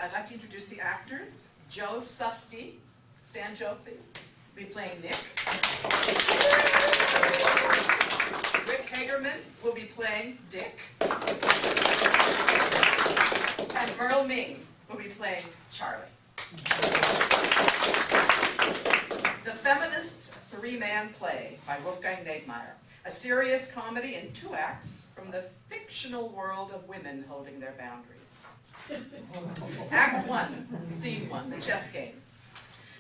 I'd like to introduce the actors. Joe Susty, stand Joe please, will be playing Nick. Rick Hagerman will be playing Dick. And Merle Ming will be playing Charlie. The Feminist's three-man play by Wolfgang Nebmaier, a serious comedy in 2 acts from the fictional world of women holding their boundaries. Act 1, Scene 1, the chess game.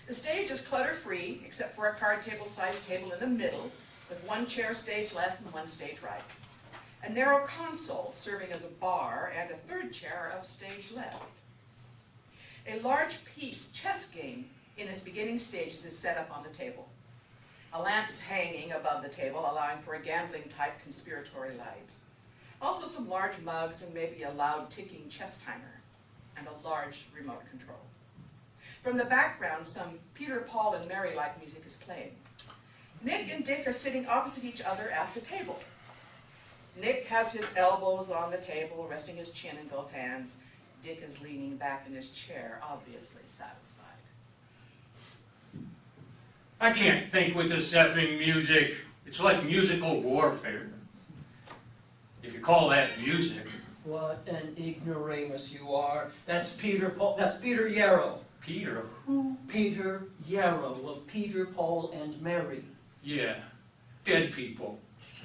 The stage is clutter-free, except for a card table-sized table in the middle, with 1 chair stage left and 1 stage right. A narrow console serving as a bar, and a 3rd chair up stage left. A large piece chess game in its beginning stages is set up on the table. A lamp is hanging above the table, allowing for a gambling-type conspiratory light. Also some large mugs and maybe a loud ticking chess timer, and a large remote control. From the background, some Peter, Paul, and Mary-like music is playing. Nick and Dick are sitting opposite each other at the table. Nick has his elbows on the table, resting his chin in both hands. Dick is leaning back in his chair, obviously satisfied. I can't think with this effing music. It's like musical warfare. If you call that music. What an ignoramus you are. That's Peter Yarrow. Peter who? Peter Yarrow of Peter, Paul, and Mary. Yeah, dead people.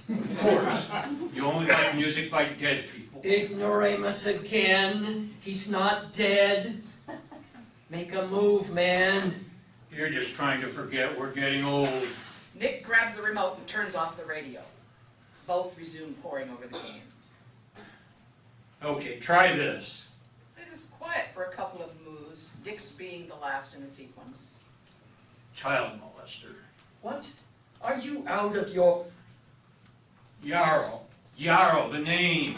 Of course. You only like music by dead people. Ignoramus again. He's not dead. Make a move, man. You're just trying to forget we're getting old. Nick grabs the remote and turns off the radio. Both resume poring over the game. Okay, try this. It is quiet for a couple of moves, Dick's being the last in the sequence. Child molester. What? Are you out of your... Yarrow. Yarrow, the name.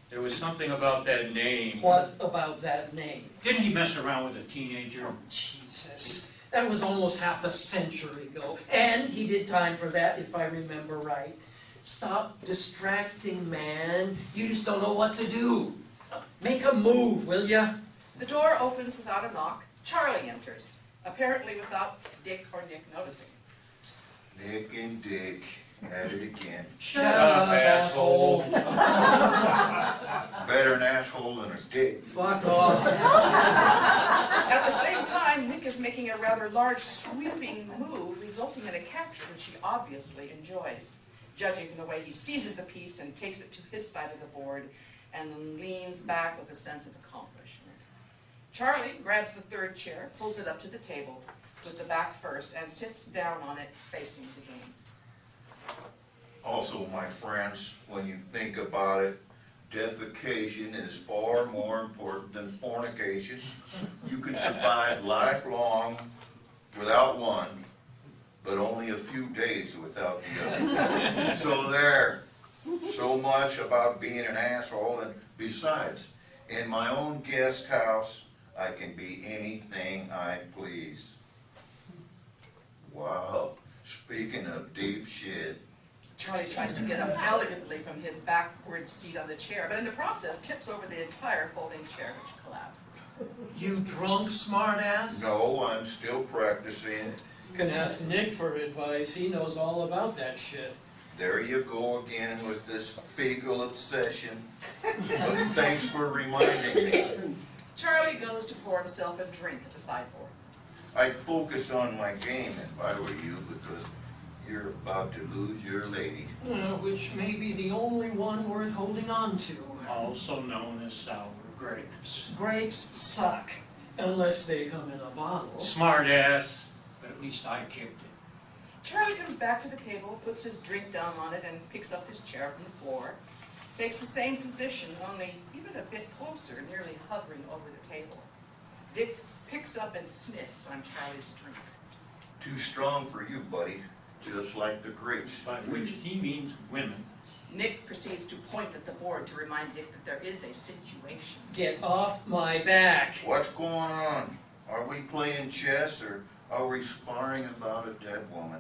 There was something about that name. What about that name? Didn't he mess around with a teenager? Oh, Jesus. That was almost half a century ago. And he did time for that, if I remember right. Stop distracting, man. You just don't know what to do. Make a move, will ya? The door opens without a knock. Charlie enters, apparently without Dick or Nick noticing. Nick and Dick at it again. Shut up, asshole. Better an asshole than a dick. Fuck off. At the same time, Nick is making a rather large sweeping move, resulting in a capture which he obviously enjoys, judging from the way he seizes the piece and takes it to his side of the board and leans back with a sense of accomplishment. Charlie grabs the 3rd chair, pulls it up to the table with the back first, and sits down on it facing the game. Also, my friends, when you think about it, defecation is far more important than fornication. You can survive lifelong without one, but only a few days without the other. So there. So much about being an asshole, and besides, in my own guest house, I can be anything I please. Wow, speaking of deep shit. Charlie tries to get up elegantly from his backward seat on the chair, but in the process tips over the entire folding chair, which collapses. You drunk, smartass? No, I'm still practicing. You can ask Nick for advice. He knows all about that shit. There you go again with this fecal obsession. But thanks for reminding me. Charlie goes to pour himself a drink at the sideboard. I'd focus on my game if I were you, because you're about to lose your lady. Which may be the only one worth holding on to. Also known as sour grapes. Grapes suck, unless they come in a bottle. Smart ass, but at least I kicked it. Charlie comes back to the table, puts his drink down on it, and picks up his chair from the floor. Takes the same position, only even a bit closer, nearly hovering over the table. Dick picks up and sniffs on Charlie's drink. Too strong for you, buddy. Just like the grapes. By which he means women. Nick proceeds to point at the board to remind Dick that there is a situation. Get off my back. What's going on? Are we playing chess, or are we sparring about a dead woman?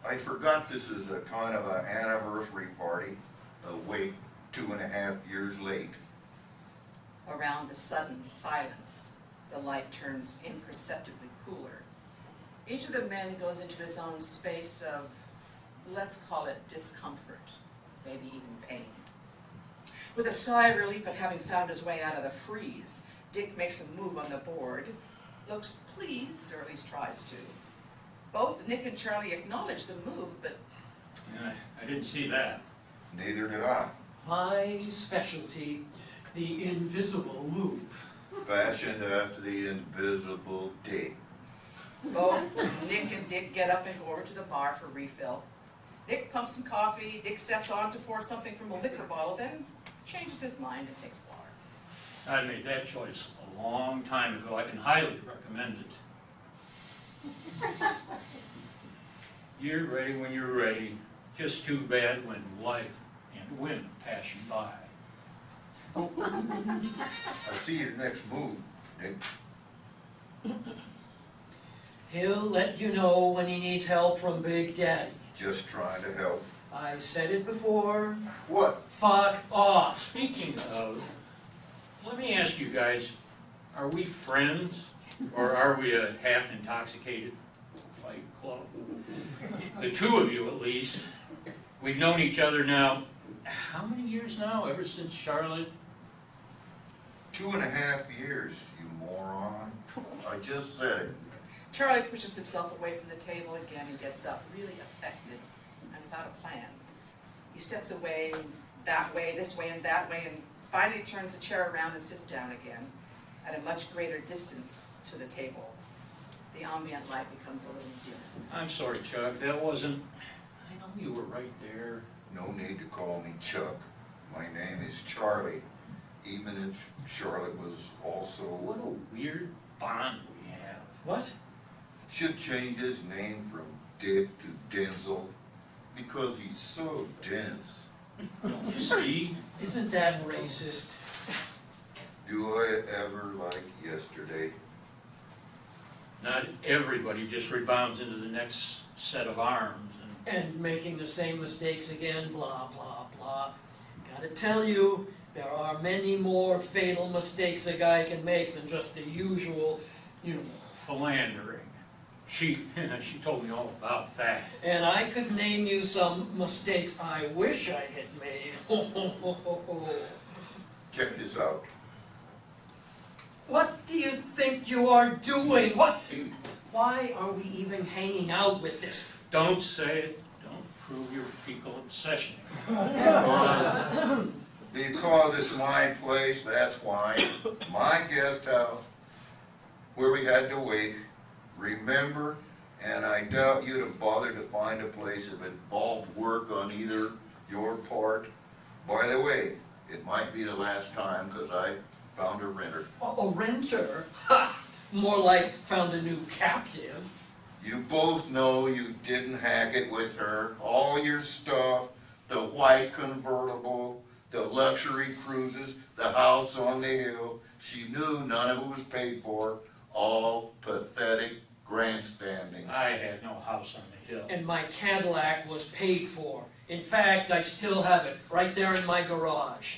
I forgot this is a kind of an anniversary party. Wait, 2.5 years late. Around the sudden silence, the light turns imperceptibly cooler. Each of the men goes into his own space of, let's call it discomfort, maybe even pain. With a sigh of relief at having found his way out of the freeze, Dick makes a move on the board, looks pleased, or at least tries to. Both Nick and Charlie acknowledge the move, but Yeah, I didn't see that. Neither did I. My specialty, the invisible move. Fashioned after the invisible Dick. both Nick and Dick get up and go over to the bar for refill. Nick pumps some coffee, Dick steps on to pour something from a liquor bottle, then changes his mind and takes water. I made that choice a long time ago. I can highly recommend it. You're ready when you're ready. Just too bad when life and women pass you by. I see your next move, Nick. He'll let you know when he needs help from Big Daddy. Just trying to help. I said it before, What? fuck off. Speaking of, let me ask you guys, are we friends or are we a half-intoxicated fight club? The two of you at least. We've known each other now, how many years now? Ever since Charlotte? 2.5 years, you moron. I just said it. Charlie pushes himself away from the table again and gets up, really affected and without a plan. He steps away, that way, this way, and that way, and finally turns the chair around and sits down again, at a much greater distance to the table. The ambient light becomes a little dim. I'm sorry, Chuck, that wasn't, I know you were right there. No need to call me Chuck. My name is Charlie, even if Charlotte was also... What a weird bond we have. What? Should change his name from Dick to Denzel, because he's so dense. Don't you see? Isn't that racist? Do I ever like yesterday? Not everybody just rebounds into the next set of arms and And making the same mistakes again, blah, blah, blah. Gotta tell you, there are many more fatal mistakes a guy can make than just the usual, philandering. She told me all about that. And I could name you some mistakes I wish I had made. Check this out. What do you think you are doing? What? Why are we even hanging out with this? Don't say it. Don't prove your fecal obsession. Because it's my place, that's why. My guest house, where we had to wait. Remember, and I doubt you'd have bothered to find a place that involved work on either your part. By the way, it might be the last time, because I found a renter. A renter? Ha! More like found a new captive. You both know you didn't hack it with her. All your stuff, the white convertible, the luxury cruises, the house on the hill. She knew none of it was paid for. All pathetic grandstanding. I had no house on the hill. And my Cadillac was paid for. In fact, I still have it, right there in my garage.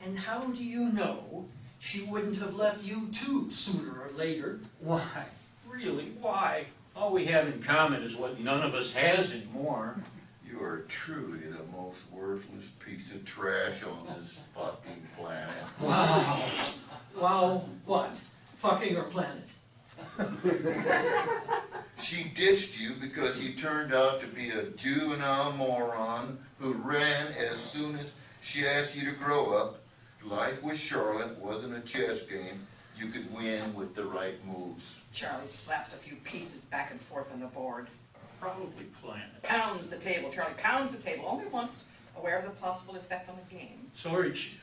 And how do you know she wouldn't have left you too sooner or later? Why? Really, why? All we have in common is what none of us has anymore. You are truly the most worthless piece of trash on this fucking planet. Wow. Wow, what? Fucking her planet. She ditched you because you turned out to be a juvenile moron who ran as soon as she asked you to grow up. Life with Charlotte wasn't a chess game. You could win with the right moves. Charlie slaps a few pieces back and forth on the board. Probably planned it. Pounds the table. Charlie pounds the table, only once, aware of the possible effect on the game. Sorge,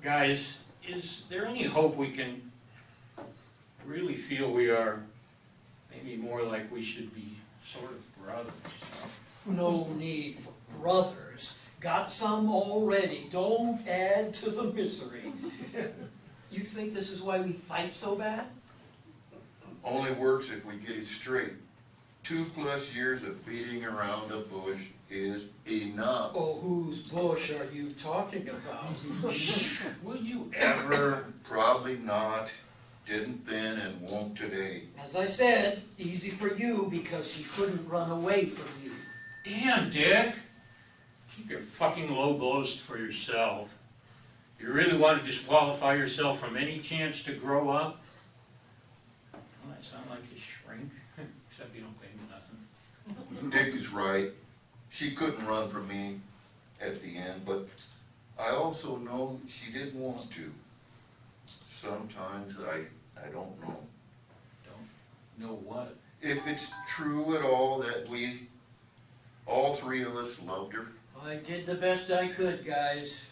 guys, is there any hope we can really feel we are maybe more like we should be sort of brothers? No need for brothers. Got some already. Don't add to the misery. You think this is why we fight so bad? Only works if we get it straight. 2+ years of beating around the bush is enough. Oh, whose bush are you talking about? Will you ever? Probably not. Didn't then and won't today. As I said, easy for you because she couldn't run away from you. Damn, Dick. Keep your fucking low blows for yourself. You really want to disqualify yourself from any chance to grow up? Well, I sound like a shrink, except you don't pay me nothing. Dick is right. She couldn't run from me at the end, but I also know she didn't want to. Sometimes I don't know. Don't know what? If it's true at all that all three of us loved her. I did the best I could, guys.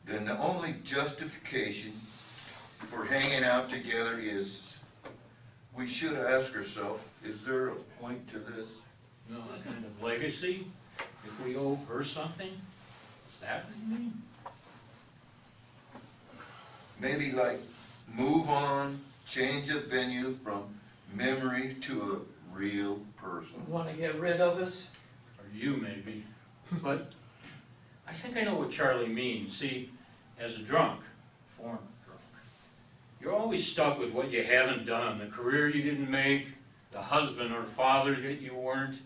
Then the only justification for hanging out together is we should ask ourselves, is there a point to this? No, a kind of legacy? If we owe her something? Is that what you mean? Maybe like move on, change of venue from memory to a real person. Want to get rid of us? Or you, maybe. But I think I know what Charlie means. See, as a drunk, former drunk, you're always stuck with what you haven't done, the career you didn't make, the husband or father that you weren't,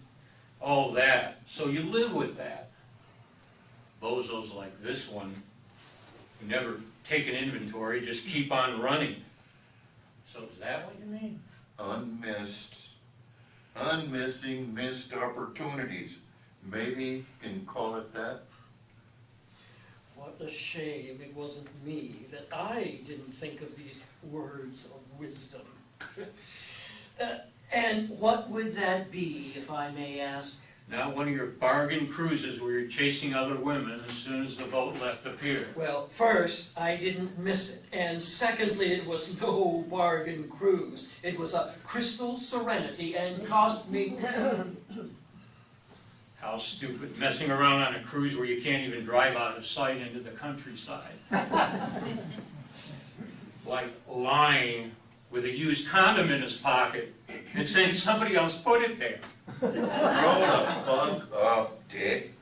all that. So you live with that. Bozos like this one, who never take an inventory, just keep on running. So is that what you mean? Unmissing missed opportunities. Maybe you can call it that. What a shame it wasn't me, that I didn't think of these words of wisdom. And what would that be, if I may ask? Not one of your bargain cruises where you're chasing other women as soon as the boat left the pier. Well, first, I didn't miss it, and secondly, it was no bargain cruise. It was a crystal serenity and cost me... How stupid, messing around on a cruise where you can't even drive out of sight into the countryside. Like lying with a used condom in his pocket and saying somebody else put it there. Grow the fuck up, Dick.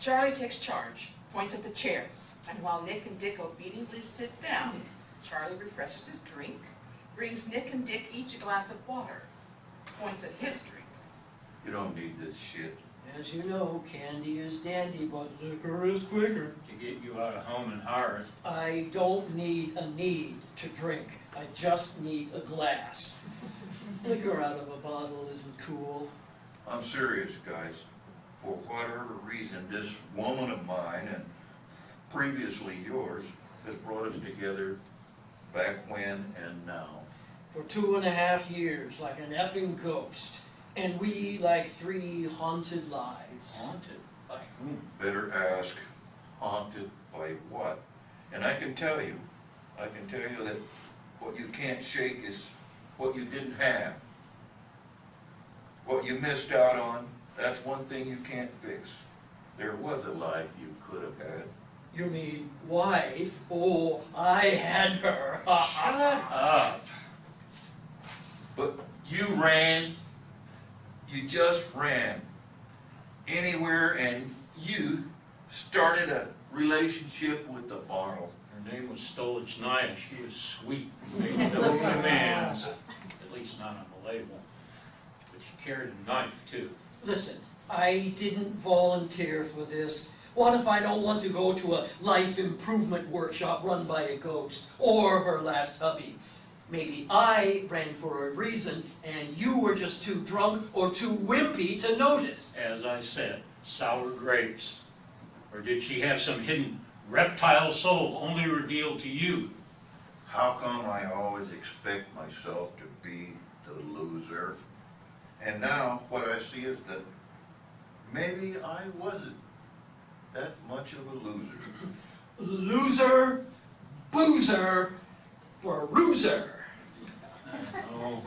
Charlie takes charge, points at the chairs, and while Nick and Dick obediently sit down, Charlie refreshes his drink, brings Nick and Dick each a glass of water, points at his drink. You don't need this shit. As you know, candy is dandy, but liquor is quicker. To get you out of home and hearth. I don't need a need to drink. I just need a glass. Liquor out of a bottle isn't cool. I'm serious, guys. For whatever reason, this woman of mine, and previously yours, has brought us together back when and now. For 2.5 years, like an effing ghost. And we like 3 haunted lives. Haunted by whom? Better ask, haunted by what? And I can tell you that what you can't shake is what you didn't have. What you missed out on, that's one thing you can't fix. There was a life you could have had. You mean wife? Oh, I had her. Shut up. But you ran, you just ran anywhere, and you started a relationship with the bottle. Her name was Stolichnaya. She was sweet, made no demands, at least not on the label. But she carried a knife, too. Listen, I didn't volunteer for this. What if I don't want to go to a life improvement workshop run by a ghost, or her last hubby? Maybe I ran for a reason, and you were just too drunk or too wimpy to notice. As I said, sour grapes. Or did she have some hidden reptile soul only revealed to you? How come I always expect myself to be the loser? And now what I see is that maybe I wasn't that much of a loser. Loser, boozer, bruiser. Oh,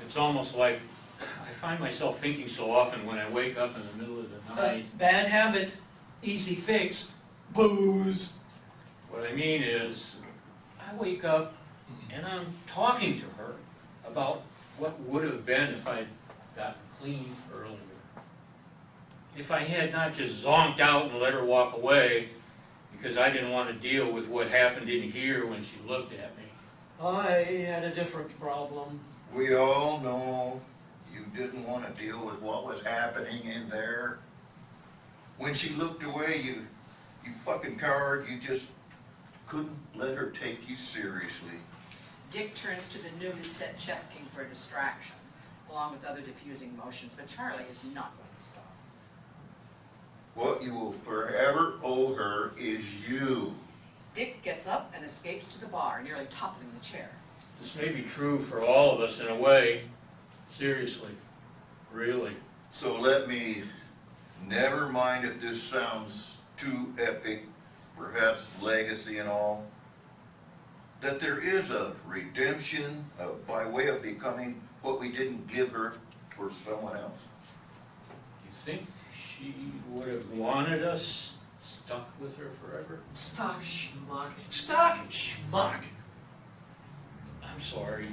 it's almost like I find myself thinking so often when I wake up in the middle of the night. Bad habit, easy fix, booze. What I mean is, I wake up and I'm talking to her about what would have been if I'd gotten clean earlier. If I had not just zonked out and let her walk away because I didn't want to deal with what happened in here when she looked at me. I had a different problem. We all know you didn't want to deal with what was happening in there. When she looked away, you fucking coward, you just couldn't let her take you seriously. Dick turns to the newly set chess king for a distraction, along with other diffusing motions, but Charlie is not going to stop. What you will forever owe her is you. Dick gets up and escapes to the bar, nearly toppling the chair. This may be true for all of us in a way. Seriously. Really. So let me, never mind if this sounds too epic, perhaps legacy and all, that there is a redemption by way of becoming what we didn't give her for someone else. You think she would have wanted us stuck with her forever? Stock schmuck. Stock schmuck. I'm sorry.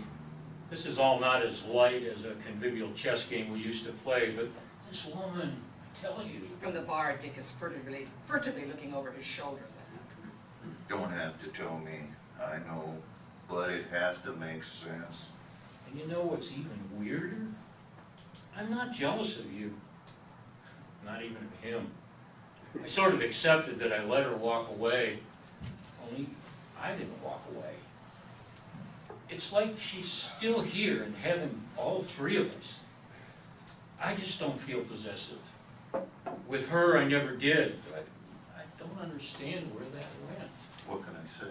This is all not as light as a convivial chess game we used to play, but this woman, I tell you. From the bar, Dick is furtively looking over his shoulders at him. Don't have to tell me, I know, but it has to make sense. And you know what's even weirder? I'm not jealous of you. Not even of him. I sort of accepted that I let her walk away, only I didn't walk away. It's like she's still here in heaven, all three of us. I just don't feel possessive. With her, I never did. I don't understand where that went. What can I say?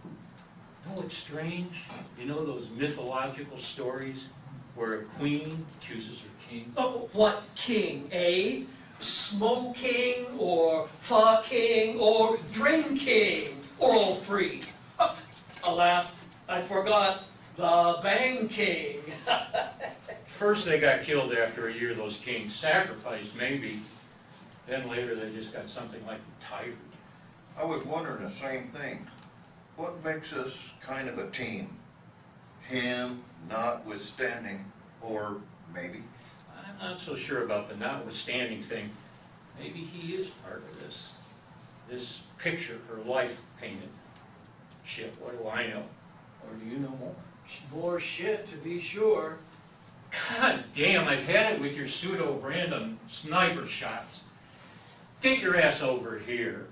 You know what's strange? You know those mythological stories where a queen chooses her king? Oh, what king, eh? Smoke king, or fucking, or drink king, or all three. Alas, I forgot the Bang King. First they got killed after a year, those kings. Sacrificed, maybe. Then later they just got something like tired. I was wondering the same thing. What makes us kind of a team? Him notwithstanding, or maybe? I'm not so sure about the notwithstanding thing. Maybe he is part of this. This picture her life painted. Shit, what do I know? Or do you know more? More shit, to be sure. God damn, I've had it with your pseudo-random sniper shots. Get your ass over here.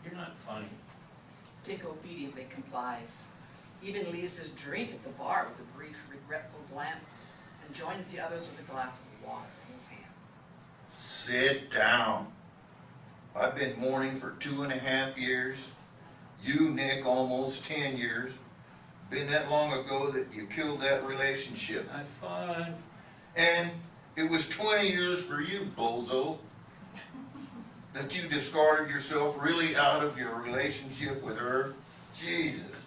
You're not funny. Dick obediently complies. He even leaves his drink at the bar with a brief, regretful glance and joins the others with a glass of water in his hand. Sit down. I've been mourning for 2.5 years. You, Nick, almost 10 years. Been that long ago that you killed that relationship. I thought... And it was 20 years for you, bozo, that you discarded yourself really out of your relationship with her. Jesus.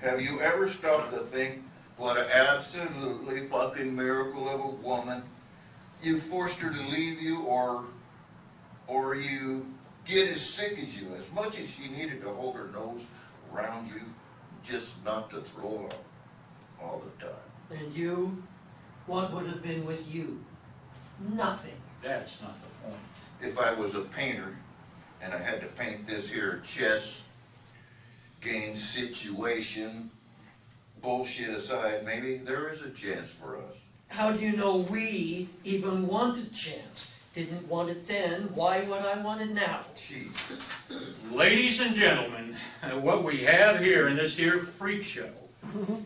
Have you ever stopped to think what an absolutely fucking miracle of a woman? You forced her to leave you, or you get as sick as you, as much as she needed to hold her nose around you, just not to throw up all the time. And you? What would have been with you? Nothing. That's not the point. If I was a painter and I had to paint this here chess game situation, bullshit aside, maybe there is a chance for us. How do you know we even want a chance? Didn't want it then, why would I want it now? Jesus. Ladies and gentlemen, what we have here in this here freak show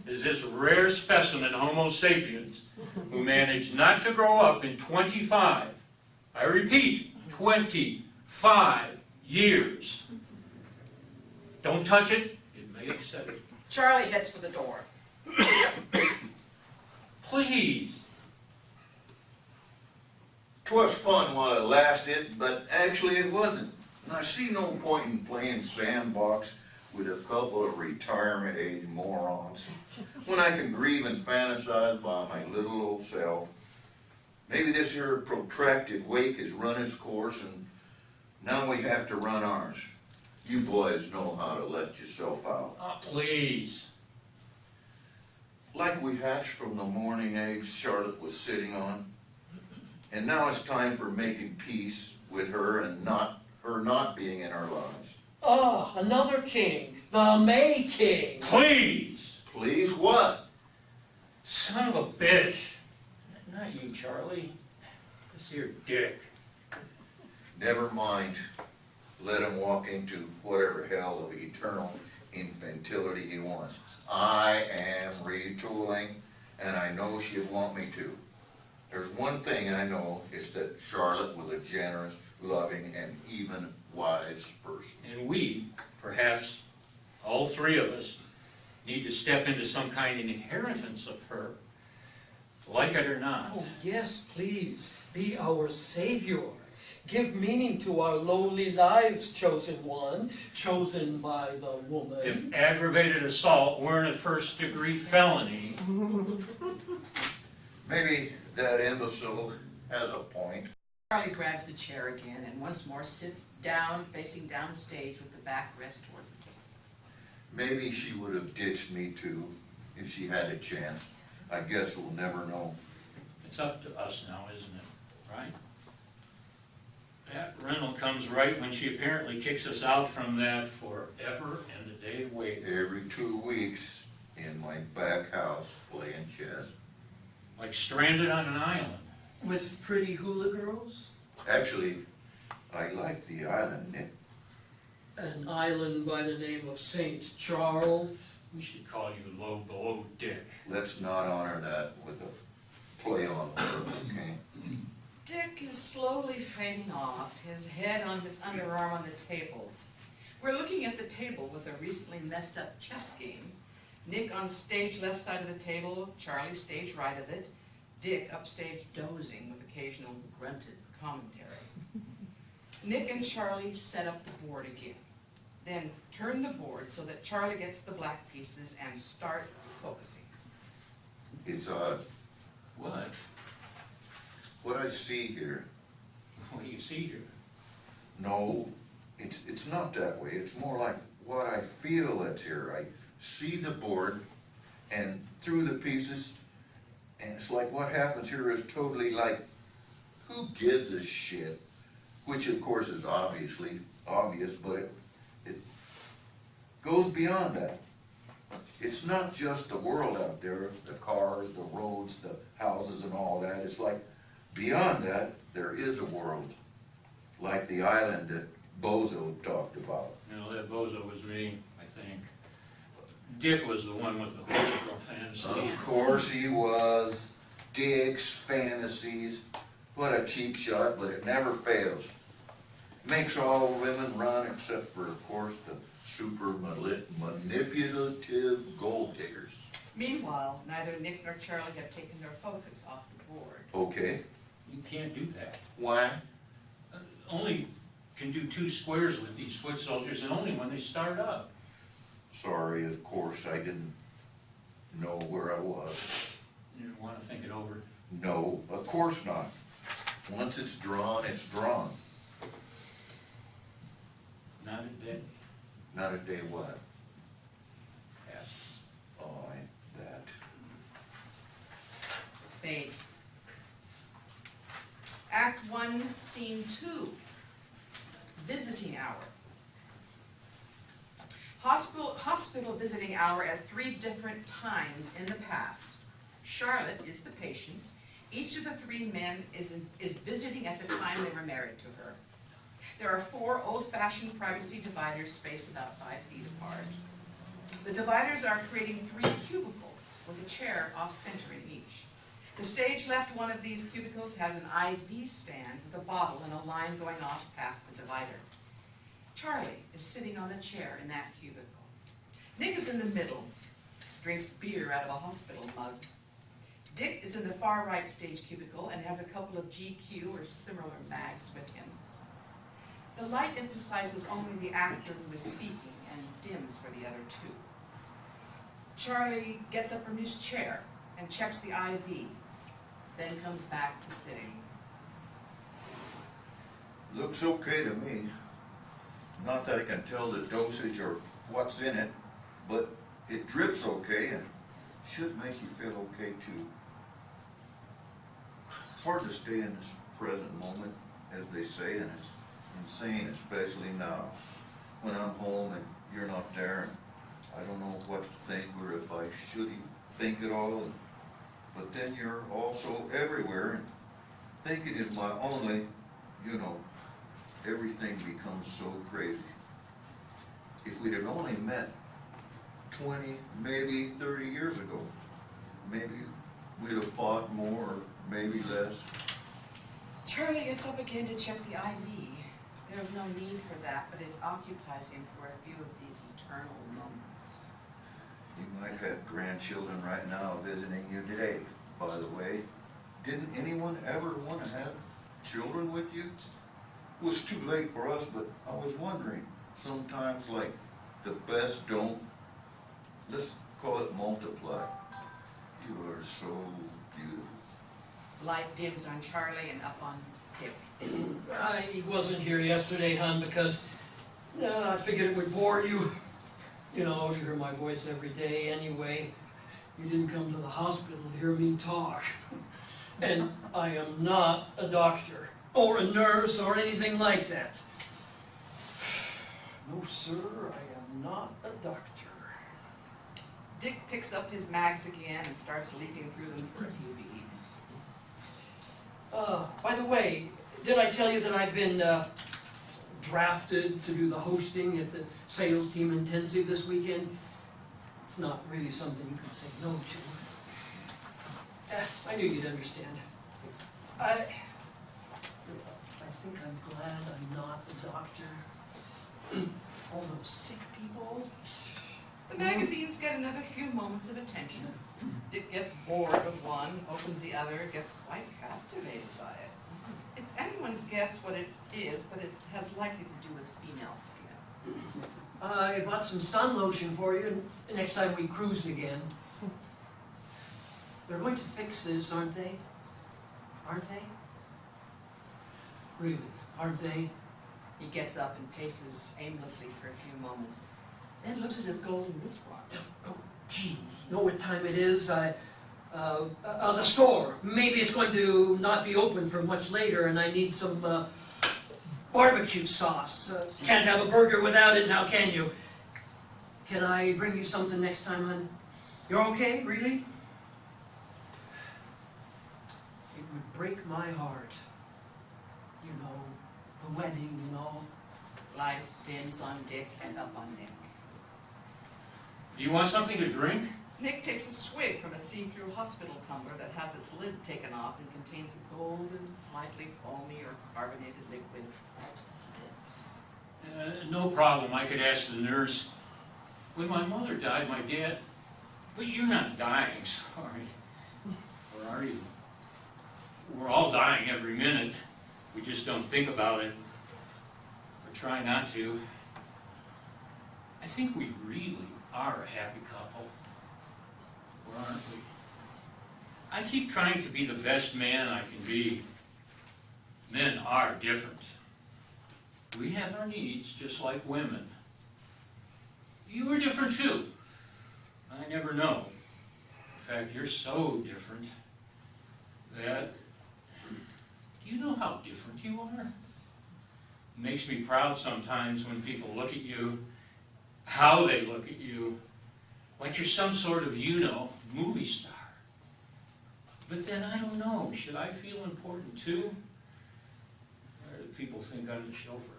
is this rare specimen Homo sapiens who managed not to grow up in 25, I repeat, 25 years. Don't touch it, it may upset it. Charlie heads for the door. Please. 'Twas fun while it lasted, but actually it wasn't. And I see no point in playing sandbox with a couple of retirement age morons when I can grieve and fantasize by my little old self. Maybe this here protracted wake has run its course and now we have to run ours. You boys know how to let yourself out. Please. like we hatched from the morning eggs Charlotte was sitting on. And now it's time for making peace with her and her not being in our lives. Ah, another king, the May King. Please! Please what? Son of a bitch. Not you, Charlie. This here Dick. Never mind. Let him walk into whatever hell of eternal infantility he wants. I am retooling, and I know she'd want me to. There's one thing I know, is that Charlotte was a generous, loving, and even wise person. And we, perhaps all three of us, need to step into some kind of inheritance of her. Like it or not. Oh, yes, please, be our savior. Give meaning to our lowly lives, chosen one, chosen by the woman. If aggravated assault weren't a first-degree felony, Maybe that imbecile has a point. Charlie grabs the chair again and once more sits down, facing downstage with the backrest towards the table. Maybe she would have ditched me too, if she had a chance. I guess we'll never know. it's up to us now, isn't it? Right? That rental comes right when she apparently kicks us out from that forever and a day wait. Every 2 weeks in my back house playing chess. Like stranded on an island. With pretty hula girls? Actually, I like the island, Nick. An island by the name of St. Charles. We should call you Low Below Dick. Let's not honor that with a play on words, okay? Dick is slowly fading off, his head on his underarm on the table. We're looking at the table with a recently messed up chess game. Nick on stage left side of the table, Charlie stage right of it, Dick upstage dozing with occasional grunted commentary. Nick and Charlie set up the board again. Then turn the board so that Charlie gets the black pieces and start focusing. It's odd. What? What I see here, What do you see here? no, it's not that way. It's more like what I feel that's here. I see the board and through the pieces, and it's like what happens here is totally like, who gives a shit? Which of course is obviously obvious, but it goes beyond that. It's not just the world out there, the cars, the roads, the houses and all that. It's like beyond that, there is a world, like the island that Bozo talked about. You know, that bozo was me, I think. Dick was the one with the horrible fantasy. Of course he was. Dick's fantasies. What a cheap shot, but it never fails. Makes all women run except for, of course, the super manipulative gold diggers. Meanwhile, neither Nick nor Charlie have taken their focus off the board. Okay, You can't do that. why? Only can do 2 squares with these foot soldiers, and only when they start up. Sorry, of course, I didn't know where I was. You want to think it over. No, of course not. Once it's drawn, it's drawn. Not a day Not a day what? passes. Oh, that. Fade. Act 1, Scene 2. Visiting hour. Hospital visiting hour at 3 different times in the past. Charlotte is the patient. Each of the 3 men is visiting at the time they were married to her. There are 4 old-fashioned privacy dividers spaced about 5 feet apart. The dividers are creating 3 cubicles with a chair off-center in each. The stage left one of these cubicles has an IV stand with a bottle and a line going off past the divider. Charlie is sitting on the chair in that cubicle. Nick is in the middle, drinks beer out of a hospital mug. Dick is in the far right stage cubicle and has a couple of GQ or similar mags with him. The light emphasizes only the actor who is speaking and dims for the other 2. Charlie gets up from his chair and checks the IV, then comes back to sitting. Looks okay to me. Not that I can tell the dosage or what's in it, but it drips okay, and should make you feel okay too. It's hard to stay in this present moment, as they say, and it's insane, especially now, when I'm home and you're not there, and I don't know what to think, or if I should even think at all, but then you're also everywhere, and thinking is my only, everything becomes so crazy. If we'd have only met 20, maybe 30 years ago, maybe we'd have fought more, or maybe less. Charlie gets up again to check the IV. There's no need for that, but it occupies him for a few of these eternal moments. You might have grandchildren right now visiting you today, by the way. Didn't anyone ever want to have children with you? It was too late for us, but I was wondering, sometimes like the best don't, let's call it multiply. You are so beautiful. Light dims on Charlie and up on Dick. I wasn't here yesterday, hon, because I figured it would bore you. You hear my voice every day anyway. You didn't come to the hospital to hear me talk. And I am not a doctor, or a nurse, or anything like that. No, sir, I am not a doctor. Dick picks up his mags again and starts leafing through them for a few beads. By the way, did I tell you that I've been drafted to do the hosting at the sales team intensive this weekend? It's not really something you can say no to. I knew you'd understand. I think I'm glad I'm not a doctor. All those sick people. The magazines get another few moments of attention. Dick gets bored of one, opens the other, gets quite captivated by it. It's anyone's guess what it is, but it has likely to do with female skin. I bought some sun lotion for you next time we cruise again. They're going to fix this, aren't they? Aren't they? Really, aren't they? He gets up and paces aimlessly for a few moments, then looks at his golden wristwatch. Oh, gee, you know what time it is? The store. Maybe it's going to not be open for much later, and I need some barbecue sauce. Can't have a burger without it now, can you? Can I bring you something next time, hon? You're okay, really? It would break my heart. The wedding and all. Light dims on Dick and up on Nick. Do you want something to drink? Nick takes a swig from a see-through hospital tumbler that has its lid taken off and contains a golden, slightly foamy or carbonated liquid. Wipes his lips. No problem, I could ask the nurse. When my mother died, my dad... But you're not dying, sorry. Or are you? We're all dying every minute. We just don't think about it. Or try not to. I think we really are a happy couple. Or aren't we? I keep trying to be the best man I can be. Men are different. We have our needs just like women. You are different too. I never know. In fact, you're so different that... Do you know how different you are? It makes me proud sometimes when people look at you, how they look at you, like you're some sort of, movie star. But then I don't know, should I feel important too? Or do people think I'm the chauffeur?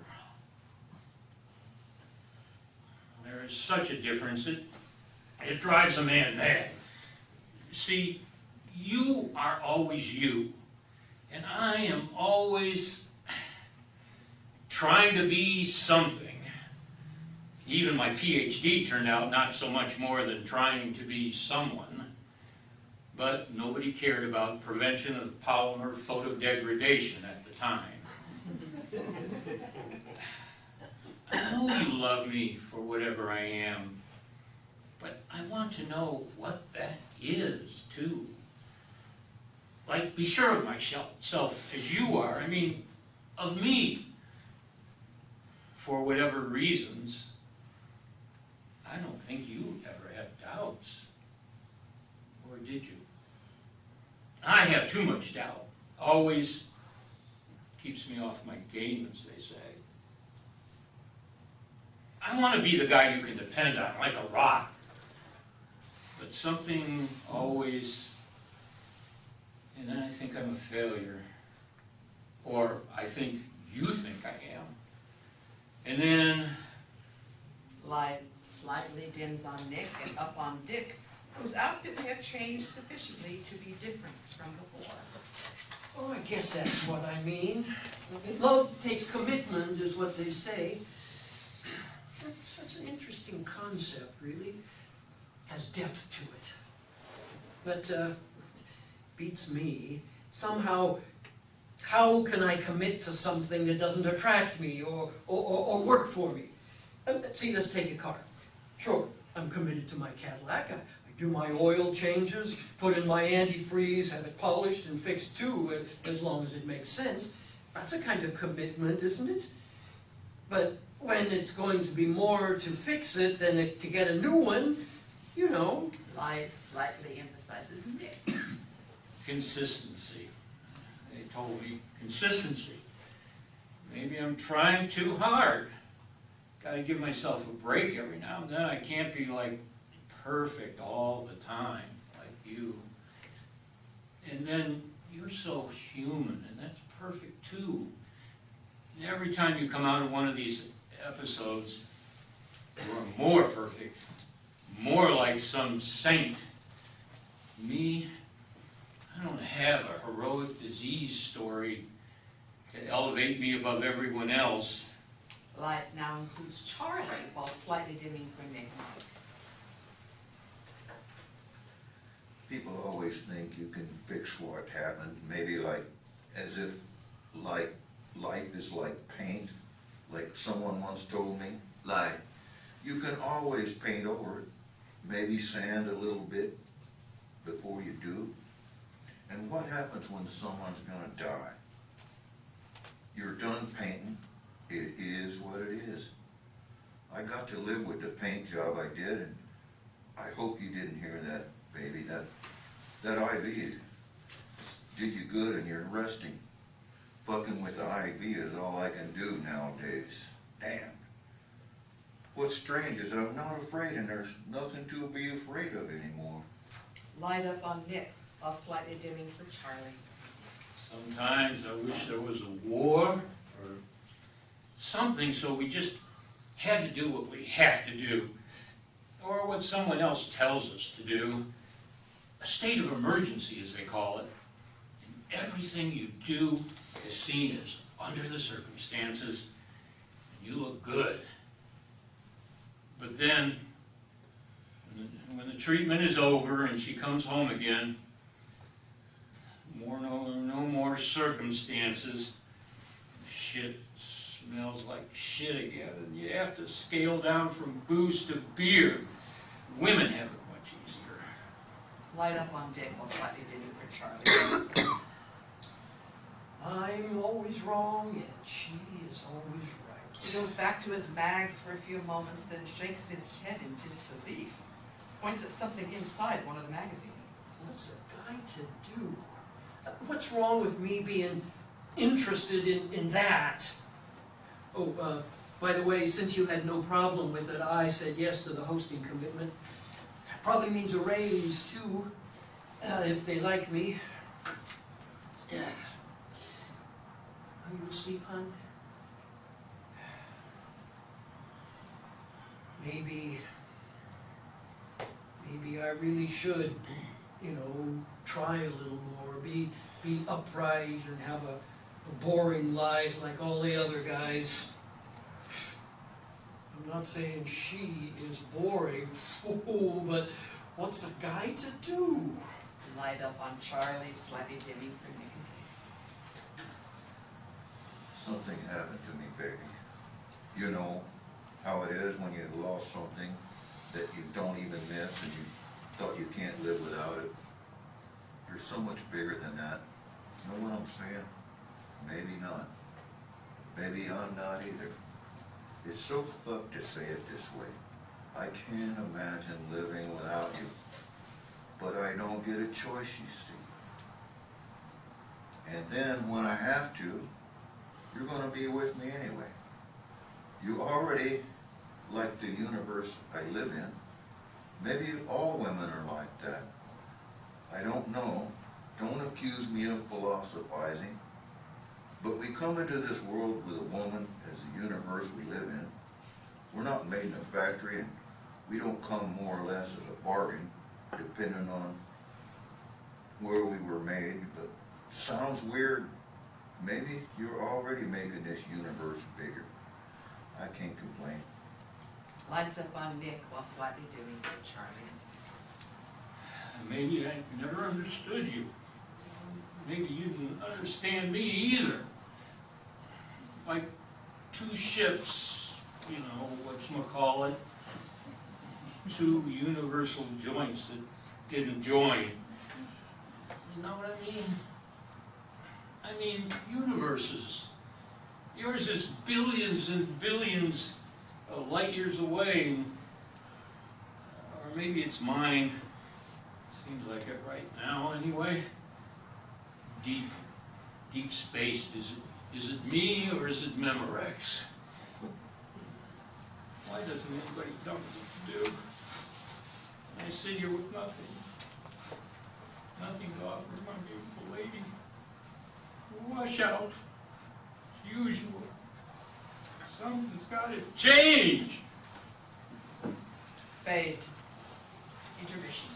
There is such a difference, it drives a man mad. See, you are always you, and I am always trying to be something. Even my PhD turned out not so much more than trying to be someone, but nobody cared about prevention of polymer photodegradation at the time. I know you love me for whatever I am, but I want to know what that is, too. Like, be sure of myself as you are, of me. For whatever reasons, I don't think you ever have doubts. Or did you? I have too much doubt. Always keeps me off my game, as they say. I want to be the guy you can depend on, like a rock. But something always, and then I think I'm a failure. Or I think you think I am. And then, Light slightly dims on Nick and up on Dick, whose outfit may have changed sufficiently to be different from before. Oh, I guess that's what I mean. Love takes commitment, is what they say. That's an interesting concept, really. Has depth to it. But, beats me. Somehow, how can I commit to something that doesn't attract me or work for me? See, let's take a car. Sure, I'm committed to my Cadillac. I do my oil changes, put in my antifreeze, have it polished and fixed too, as long as it makes sense. That's a kind of commitment, isn't it? But when it's going to be more to fix it than to get a new one, you know. Light slightly emphasizes Nick. consistency. They told me, consistency. Maybe I'm trying too hard. Gotta give myself a break every now and then. I can't be like perfect all the time, like you. And then you're so human, and that's perfect too. And every time you come out of one of these episodes, you're more perfect, more like some saint. Me, I don't have a heroic disease story to elevate me above everyone else. Light now includes Charlie, while slightly dimming for Nick. People always think you can fix what happened, maybe like, as if like life is like paint, like someone once told me. Like, you can always paint over it, maybe sand a little bit before you do. And what happens when someone's gonna die? You're done painting, it is what it is. I got to live with the paint job I did, and I hope you didn't hear that, baby. That IV did you good and you're resting. Fucking with the IV is all I can do nowadays. Damn. What's strange is I'm not afraid, and there's nothing to be afraid of anymore. Light up on Nick, while slightly dimming for Charlie. Sometimes I wish there was a war or something so we just had to do what we have to do, or what someone else tells us to do. A state of emergency, as they call it. And everything you do is seen as under the circumstances, and you look good. But then, when the treatment is over and she comes home again, no more circumstances. Shit smells like shit again, and you have to scale down from booze to beer. Women have it much easier. Light up on Dick, while slightly dimming for Charlie. I'm always wrong and she is always right. He goes back to his mags for a few moments, then shakes his head in disbelief. Points at something inside one of the magazines. What's a guy to do? What's wrong with me being interested in that? Oh, by the way, since you had no problem with it, I said yes to the hosting commitment. That probably means a raise, too, if they like me. Are you asleep, hon? Maybe I really should, try a little more, be upright and have a boring life like all the other guys. I'm not saying she is boring, fool, but what's a guy to do? Light up on Charlie, slightly dimming for Nick. Something happened to me, baby. You know how it is when you lost something that you don't even miss and you thought you can't live without it. You're so much bigger than that. You know what I'm saying? Maybe not. Maybe I'm not either. It's so fucked to say it this way. I can't imagine living without you. but I don't get a choice, you see. And then when I have to, you're gonna be with me anyway. You already like the universe I live in. Maybe all women are like that. I don't know. Don't accuse me of philosophizing. But we come into this world with a woman as the universe we live in. We're not made in a factory, and we don't come more or less as a bargain, depending on where we were made. But sounds weird. Maybe you're already making this universe bigger. I can't complain. Lights up on Nick while slightly doing good, Charlie. Maybe I never understood you. Maybe you didn't understand me either. Like two ships, you know, whatchamacallit, two universal joints that didn't join. You know what I mean? I mean, universes. Yours is billions and billions of light years away, or maybe it's mine. Seems like it right now, anyway. Deep space. Is it me or is it Memorex? Why doesn't anybody tell me what to do? I sit here with nothing. Nothing to offer my beautiful lady. Wash out. As usual. Something's got to change. Fade. Intermission.